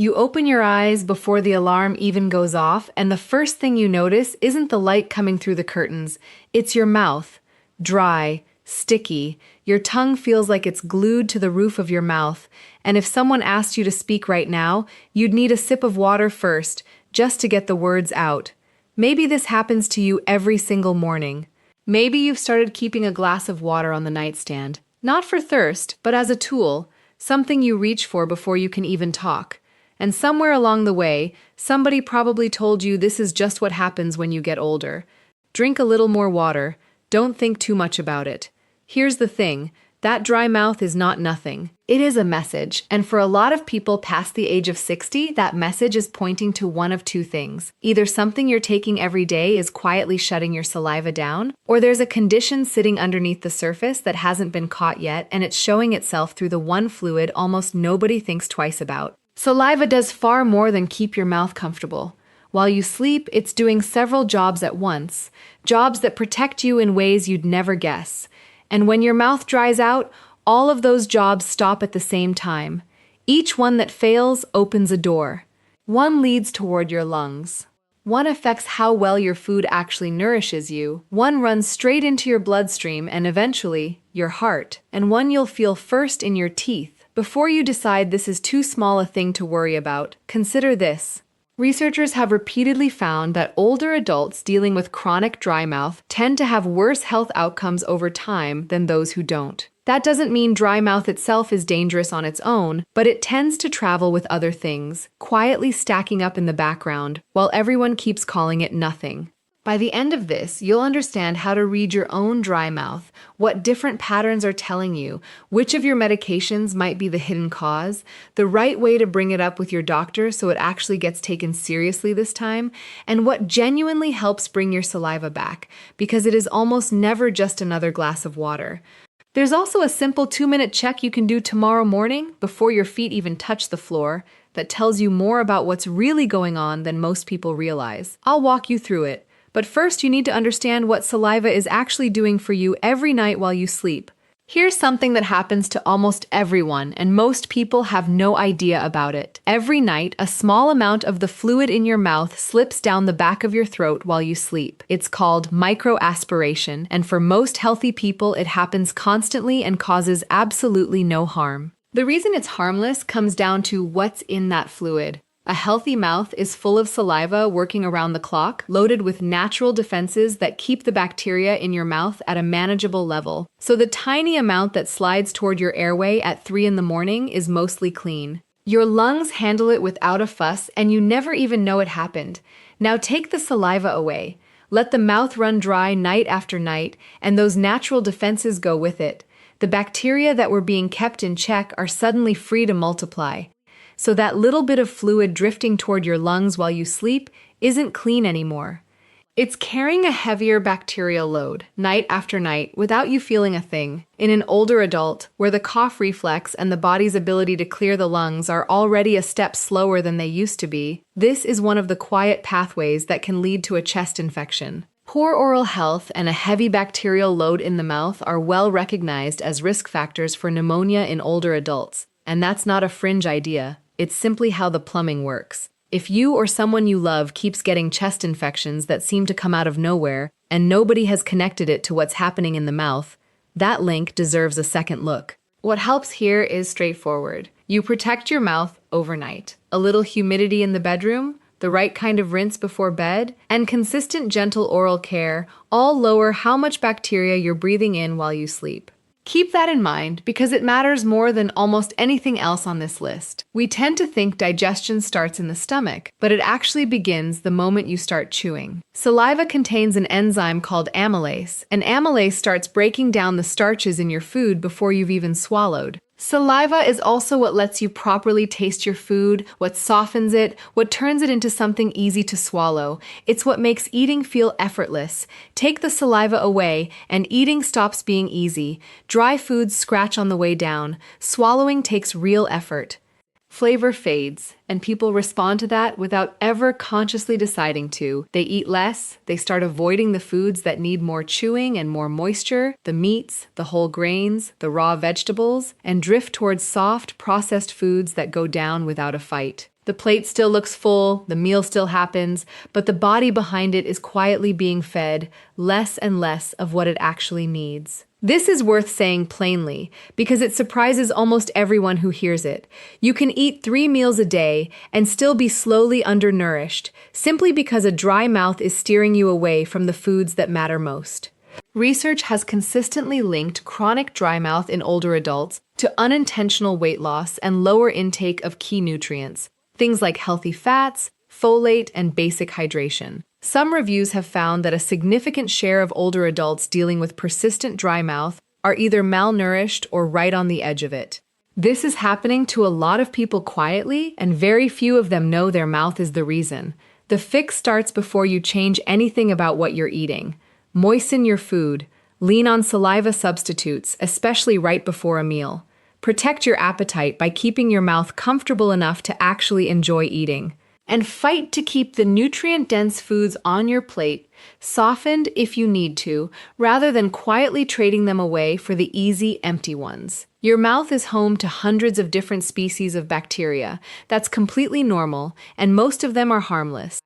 You open your eyes before the alarm even goes off, and the first thing you notice isn't the light coming through the curtains. It's your mouth. Dry, sticky. Your tongue feels like it's glued to the roof of your mouth, and if someone asked you to speak right now, you'd need a sip of water first, just to get the words out. Maybe this happens to you every single morning. Maybe you've started keeping a glass of water on the nightstand, not for thirst, but as a tool, something you reach for before you can even talk. And somewhere along the way, somebody probably told you this is just what happens when you get older. Drink a little more water. Don't think too much about it. Here's the thing, that dry mouth is not nothing. It is a message, and for a lot of people past the age of 60, that message is pointing to one of two things. Either something you're taking every day is quietly shutting your saliva down, or there's a condition sitting underneath the surface that hasn't been caught yet, and it's showing itself through the one fluid almost nobody thinks twice about. Saliva does far more than keep your mouth comfortable. While you sleep, it's doing several jobs at once, jobs that protect you in ways you'd never guess. And when your mouth dries out, all of those jobs stop at the same time. Each one that fails opens a door. One leads toward your lungs. One affects how well your food actually nourishes you. One runs straight into your bloodstream and eventually, your heart. And one you'll feel first in your teeth. Before you decide this is too small a thing to worry about, consider this. Researchers have repeatedly found that older adults dealing with chronic dry mouth tend to have worse health outcomes over time than those who don't. That doesn't mean dry mouth itself is dangerous on its own, but it tends to travel with other things, quietly stacking up in the background, while everyone keeps calling it nothing. By the end of this, you'll understand how to read your own dry mouth, what different patterns are telling you, which of your medications might be the hidden cause, the right way to bring it up with your doctor so it actually gets taken seriously this time, and what genuinely helps bring your saliva back, because it is almost never just another glass of water. There's also a simple 2-minute check you can do tomorrow morning before your feet even touch the floor that tells you more about what's really going on than most people realize. I'll walk you through it. But first, you need to understand what saliva is actually doing for you every night while you sleep. Here's something that happens to almost everyone, and most people have no idea about it. Every night, a small amount of the fluid in your mouth slips down the back of your throat while you sleep. It's called microaspiration, and for most healthy people, it happens constantly and causes absolutely no harm. The reason it's harmless comes down to what's in that fluid. A healthy mouth is full of saliva working around the clock, loaded with natural defenses that keep the bacteria in your mouth at a manageable level. So the tiny amount that slides toward your airway at 3 in the morning is mostly clean. Your lungs handle it without a fuss, and you never even know it happened. Now take the saliva away. Let the mouth run dry night after night, and those natural defenses go with it. The bacteria that were being kept in check are suddenly free to multiply. So that little bit of fluid drifting toward your lungs while you sleep isn't clean anymore. It's carrying a heavier bacterial load, night after night, without you feeling a thing. In an older adult, where the cough reflex and the body's ability to clear the lungs are already a step slower than they used to be, this is one of the quiet pathways that can lead to a chest infection. Poor oral health and a heavy bacterial load in the mouth are well recognized as risk factors for pneumonia in older adults. And that's not a fringe idea. It's simply how the plumbing works. If you or someone you love keeps getting chest infections that seem to come out of nowhere, and nobody has connected it to what's happening in the mouth, that link deserves a second look. What helps here is straightforward. You protect your mouth overnight. A little humidity in the bedroom, the right kind of rinse before bed, and consistent gentle oral care all lower how much bacteria you're breathing in while you sleep. Keep that in mind because it matters more than almost anything else on this list. We tend to think digestion starts in the stomach, but it actually begins the moment you start chewing. Saliva contains an enzyme called amylase, and amylase starts breaking down the starches in your food before you've even swallowed. Saliva is also what lets you properly taste your food, what softens it, what turns it into something easy to swallow. It's what makes eating feel effortless. Take the saliva away, and eating stops being easy. Dry foods scratch on the way down. Swallowing takes real effort. Flavor fades, and people respond to that without ever consciously deciding to. They eat less, they start avoiding the foods that need more chewing and more moisture, the meats, the whole grains, the raw vegetables, and drift towards soft, processed foods that go down without a fight. The plate still looks full, the meal still happens, but the body behind it is quietly being fed less and less of what it actually needs. This is worth saying plainly because it surprises almost everyone who hears it. You can eat 3 meals a day and still be slowly undernourished simply because a dry mouth is steering you away from the foods that matter most. Research has consistently linked chronic dry mouth in older adults to unintentional weight loss and lower intake of key nutrients, things like healthy fats, folate, and basic hydration. Some reviews have found that a significant share of older adults dealing with persistent dry mouth are either malnourished or right on the edge of it. This is happening to a lot of people quietly, and very few of them know their mouth is the reason. The fix starts before you change anything about what you're eating. Moisten your food. Lean on saliva substitutes, especially right before a meal. Protect your appetite by keeping your mouth comfortable enough to actually enjoy eating. And fight to keep the nutrient-dense foods on your plate softened if you need to, rather than quietly trading them away for the easy, empty ones. Your mouth is home to hundreds of different species of bacteria. That's completely normal, and most of them are harmless.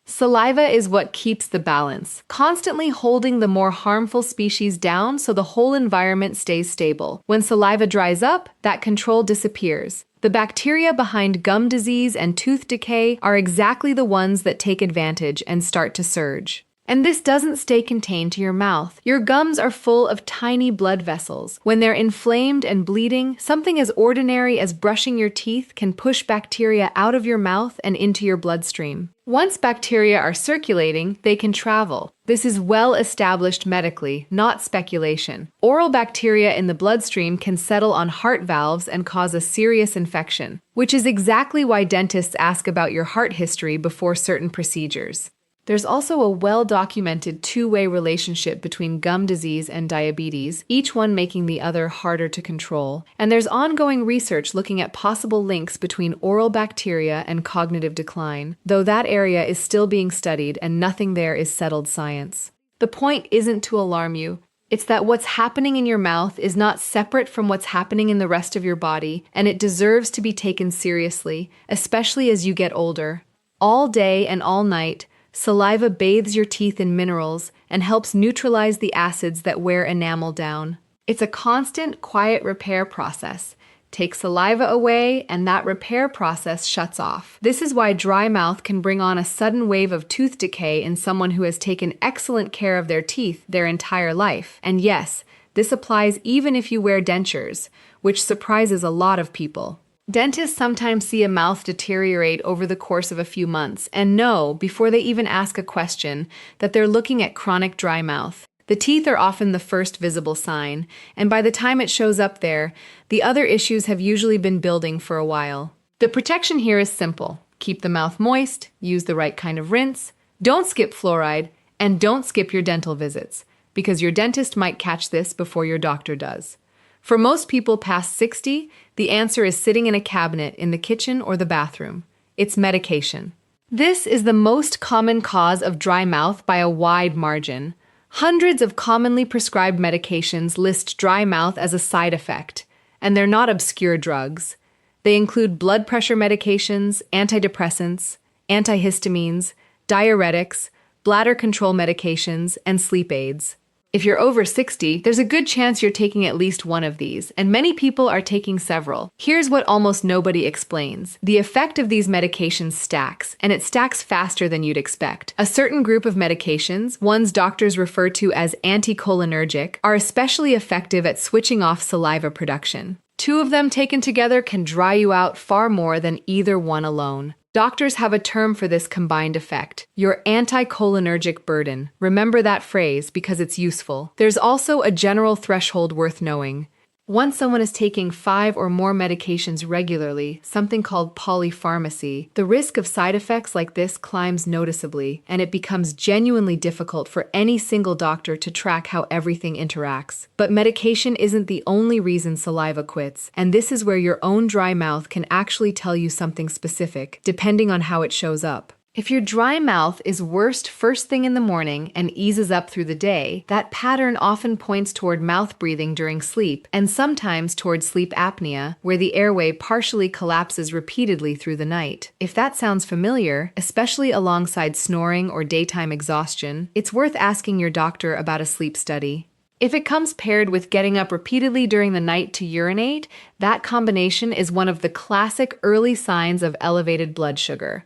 Saliva is what keeps the balance, constantly holding the more harmful species down so the whole environment stays stable. When saliva dries up, that control disappears. The bacteria behind gum disease and tooth decay are exactly the ones that take advantage and start to surge. And this doesn't stay contained to your mouth. Your gums are full of tiny blood vessels. When they're inflamed and bleeding, something as ordinary as brushing your teeth can push bacteria out of your mouth and into your bloodstream. Once bacteria are circulating, they can travel. This is well established medically, not speculation. Oral bacteria in the bloodstream can settle on heart valves and cause a serious infection, which is exactly why dentists ask about your heart history before certain procedures. There's also a well-documented two-way relationship between gum disease and diabetes, each one making the other harder to control. And there's ongoing research looking at possible links between oral bacteria and cognitive decline, though that area is still being studied and nothing there is settled science. The point isn't to alarm you. It's that what's happening in your mouth is not separate from what's happening in the rest of your body, and it deserves to be taken seriously, especially as you get older. All day and all night, saliva bathes your teeth in minerals and helps neutralize the acids that wear enamel down. It's a constant, quiet repair process. Take saliva away, and that repair process shuts off. This is why dry mouth can bring on a sudden wave of tooth decay in someone who has taken excellent care of their teeth their entire life. And yes, this applies even if you wear dentures, which surprises a lot of people. Dentists sometimes see a mouth deteriorate over the course of a few months and know, before they even ask a question, that they're looking at chronic dry mouth. The teeth are often the first visible sign, and by the time it shows up there, the other issues have usually been building for a while. The protection here is simple. Keep the mouth moist, use the right kind of rinse, don't skip fluoride, and don't skip your dental visits, because your dentist might catch this before your doctor does. For most people past 60, the answer is sitting in a cabinet in the kitchen or the bathroom. It's medication. This is the most common cause of dry mouth by a wide margin. Hundreds of commonly prescribed medications list dry mouth as a side effect, and they're not obscure drugs. They include blood pressure medications, antidepressants, antihistamines, diuretics, bladder control medications, and sleep aids. If you're over 60, there's a good chance you're taking at least one of these, and many people are taking several. Here's what almost nobody explains. The effect of these medications stacks, and it stacks faster than you'd expect. A certain group of medications, ones doctors refer to as anticholinergic, are especially effective at switching off saliva production. 2 of them taken together can dry you out far more than either one alone. Doctors have a term for this combined effect, your anticholinergic burden. Remember that phrase because it's useful. There's also a general threshold worth knowing. Once someone is taking 5 or more medications regularly, something called polypharmacy, the risk of side effects like this climbs noticeably, and it becomes genuinely difficult for any single doctor to track how everything interacts. But medication isn't the only reason saliva quits, and this is where your own dry mouth can actually tell you something specific, depending on how it shows up. If your dry mouth is worst first thing in the morning and eases up through the day, that pattern often points toward mouth breathing during sleep and sometimes toward sleep apnea, where the airway partially collapses repeatedly through the night. If that sounds familiar, especially alongside snoring or daytime exhaustion, it's worth asking your doctor about a sleep study. If it comes paired with getting up repeatedly during the night to urinate, that combination is one of the classic early signs of elevated blood sugar.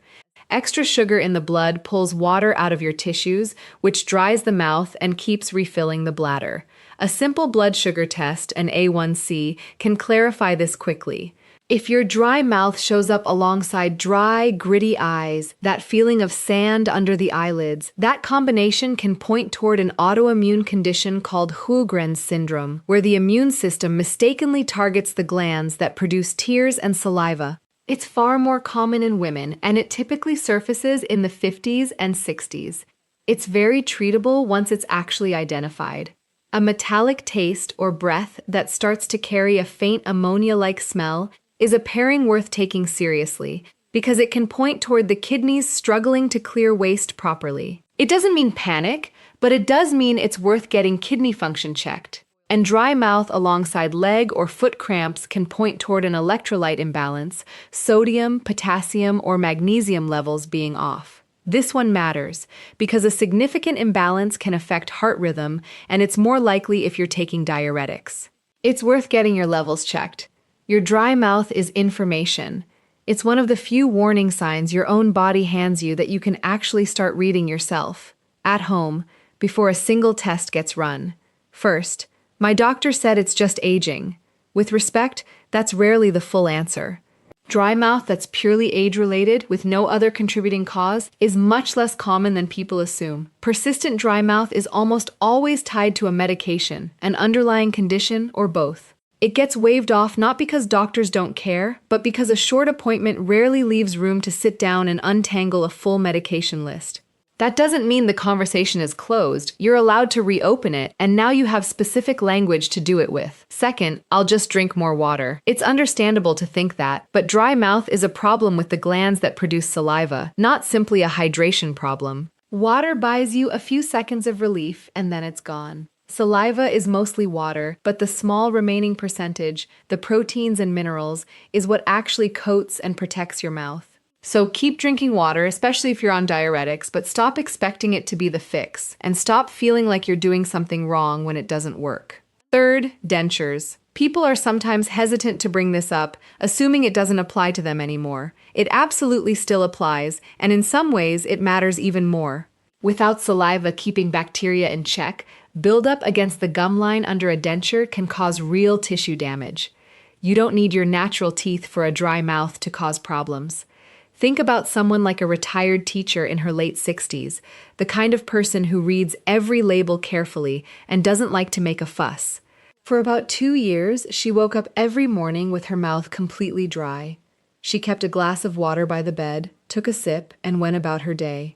Extra sugar in the blood pulls water out of your tissues, which dries the mouth and keeps refilling the bladder. A simple blood sugar test, an A1C, can clarify this quickly. If your dry mouth shows up alongside dry, gritty eyes, that feeling of sand under the eyelids, that combination can point toward an autoimmune condition called Sjogren's syndrome, where the immune system mistakenly targets the glands that produce tears and saliva. It's far more common in women, and it typically surfaces in the 50s and 60s. It's very treatable once it's actually identified. A metallic taste or breath that starts to carry a faint ammonia-like smell is a pairing worth taking seriously because it can point toward the kidneys struggling to clear waste properly. It doesn't mean panic, but it does mean it's worth getting kidney function checked. And dry mouth alongside leg or foot cramps can point toward an electrolyte imbalance, sodium, potassium, or magnesium levels being off. This one matters because a significant imbalance can affect heart rhythm, and it's more likely if you're taking diuretics. It's worth getting your levels checked. Your dry mouth is information. It's one of the few warning signs your own body hands you that you can actually start reading yourself, at home, before a single test gets run. First, my doctor said it's just aging. With respect, that's rarely the full answer. Dry mouth that's purely age-related with no other contributing cause is much less common than people assume. Persistent dry mouth is almost always tied to a medication, an underlying condition, or both. It gets waved off not because doctors don't care, but because a short appointment rarely leaves room to sit down and untangle a full medication list. That doesn't mean the conversation is closed. You're allowed to reopen it, and now you have specific language to do it with. Second, I'll just drink more water. It's understandable to think that, but dry mouth is a problem with the glands that produce saliva, not simply a hydration problem. Water buys you a few seconds of relief, and then it's gone. Saliva is mostly water, but the small remaining percentage, the proteins and minerals, is what actually coats and protects your mouth. So keep drinking water, especially if you're on diuretics, but stop expecting it to be the fix, and stop feeling like you're doing something wrong when it doesn't work. Third, dentures. People are sometimes hesitant to bring this up, assuming it doesn't apply to them anymore. It absolutely still applies, and in some ways it matters even more. Without saliva keeping bacteria in check, buildup against the gum line under a denture can cause real tissue damage. You don't need your natural teeth for a dry mouth to cause problems. Think about someone like a retired teacher in her late 60s, the kind of person who reads every label carefully and doesn't like to make a fuss. For about 2 years, she woke up every morning with her mouth completely dry. She kept a glass of water by the bed, took a sip, and went about her day.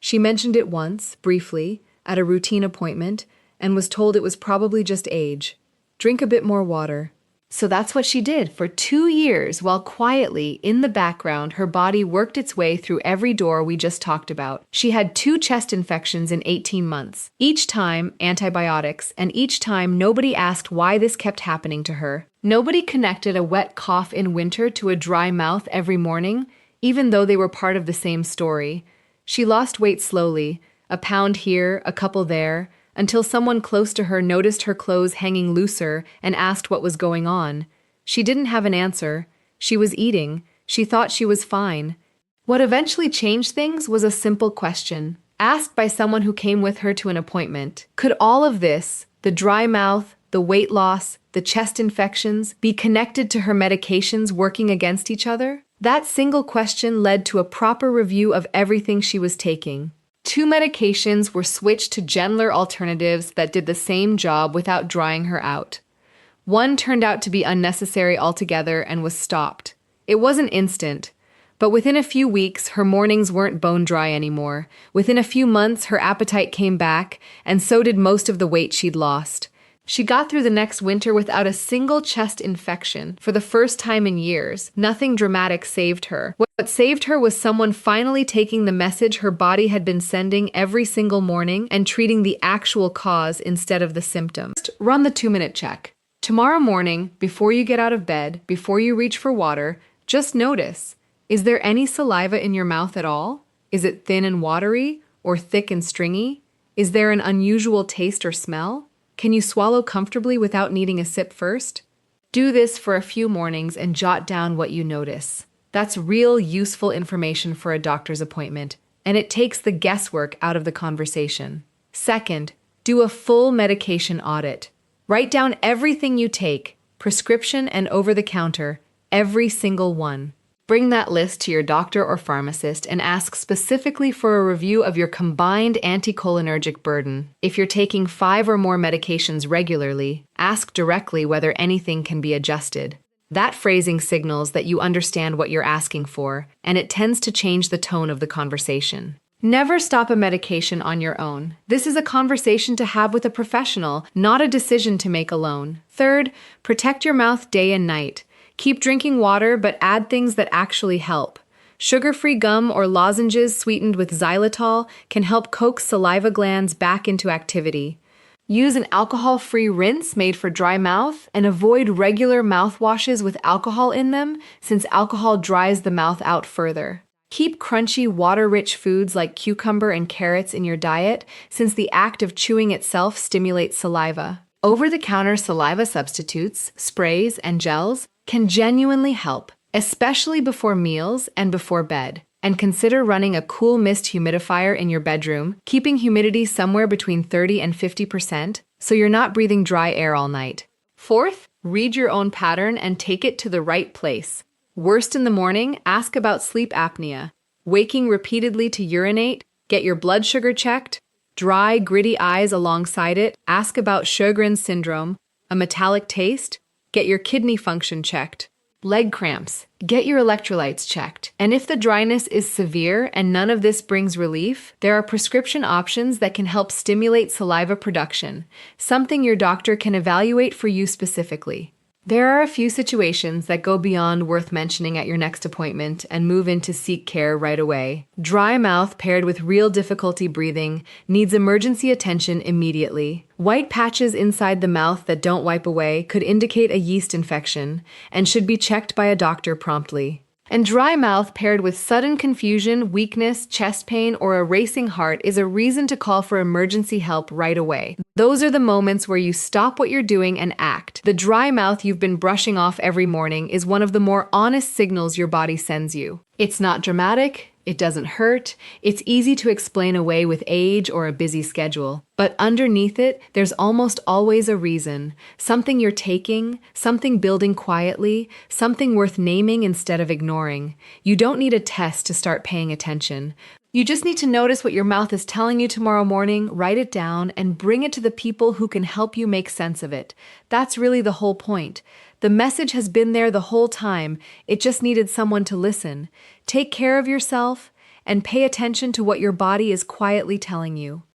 She mentioned it once, briefly, at a routine appointment, and was told it was probably just age. Drink a bit more water. So that's what she did for 2 years while quietly, in the background, her body worked its way through every door we just talked about. She had 2 chest infections in 18 months. Each time, antibiotics, and each time nobody asked why this kept happening to her. Nobody connected a wet cough in winter to a dry mouth every morning, even though they were part of the same story. She lost weight slowly, a pound here, a couple there, until someone close to her noticed her clothes hanging looser and asked what was going on. She didn't have an answer. She was eating. She thought she was fine. What eventually changed things was a simple question, asked by someone who came with her to an appointment. Could all of this, the dry mouth, the weight loss, the chest infections, be connected to her medications working against each other? That single question led to a proper review of everything she was taking. 2 medications were switched to gentler alternatives that did the same job without drying her out. One turned out to be unnecessary altogether and was stopped. It wasn't instant, but within a few weeks, her mornings weren't bone dry anymore. Within a few months, her appetite came back, and so did most of the weight she'd lost. She got through the next winter without a single chest infection for the first time in years. Nothing dramatic saved her. What saved her was someone finally taking the message her body had been sending every single morning and treating the actual cause instead of the symptom. Run the 2-minute check. Tomorrow morning, before you get out of bed, before you reach for water, just notice, is there any saliva in your mouth at all? Is it thin and watery or thick and stringy? Is there an unusual taste or smell? Can you swallow comfortably without needing a sip first? Do this for a few mornings and jot down what you notice. That's real useful information for a doctor's appointment, and it takes the guesswork out of the conversation. Second, do a full medication audit. Write down everything you take, prescription and over-the-counter, every single one. Bring that list to your doctor or pharmacist and ask specifically for a review of your combined anticholinergic burden. If you're taking 5 or more medications regularly, ask directly whether anything can be adjusted. That phrasing signals that you understand what you're asking for, and it tends to change the tone of the conversation. Never stop a medication on your own. This is a conversation to have with a professional, not a decision to make alone. Third, protect your mouth day and night. Keep drinking water, but add things that actually help. Sugar-free gum or lozenges sweetened with xylitol can help coax saliva glands back into activity. Use an alcohol-free rinse made for dry mouth and avoid regular mouthwashes with alcohol in them, since alcohol dries the mouth out further. Keep crunchy, water-rich foods like cucumber and carrots in your diet, since the act of chewing itself stimulates saliva. Over-the-counter saliva substitutes, sprays, and gels can genuinely help, especially before meals and before bed. And consider running a cool mist humidifier in your bedroom, keeping humidity somewhere between 30 and 50% so you're not breathing dry air all night. Fourth, read your own pattern and take it to the right place. Worst in the morning, ask about sleep apnea. Waking repeatedly to urinate, get your blood sugar checked. Dry, gritty eyes alongside it, ask about Sjogren's syndrome. A metallic taste, get your kidney function checked. Leg cramps, get your electrolytes checked. And if the dryness is severe and none of this brings relief, there are prescription options that can help stimulate saliva production, something your doctor can evaluate for you specifically. There are a few situations that go beyond worth mentioning at your next appointment and move in to seek care right away. Dry mouth paired with real difficulty breathing needs emergency attention immediately. White patches inside the mouth that don't wipe away could indicate a yeast infection and should be checked by a doctor promptly. And dry mouth paired with sudden confusion, weakness, chest pain, or a racing heart is a reason to call for emergency help right away. Those are the moments where you stop what you're doing and act. The dry mouth you've been brushing off every morning is one of the more honest signals your body sends you. It's not dramatic. It doesn't hurt. It's easy to explain away with age or a busy schedule. But underneath it, there's almost always a reason. Something you're taking, something building quietly, something worth naming instead of ignoring. You don't need a test to start paying attention. You just need to notice what your mouth is telling you tomorrow morning, write it down, and bring it to the people who can help you make sense of it. That's really the whole point. The message has been there the whole time. It just needed someone to listen. Take care of yourself and pay attention to what your body is quietly telling you.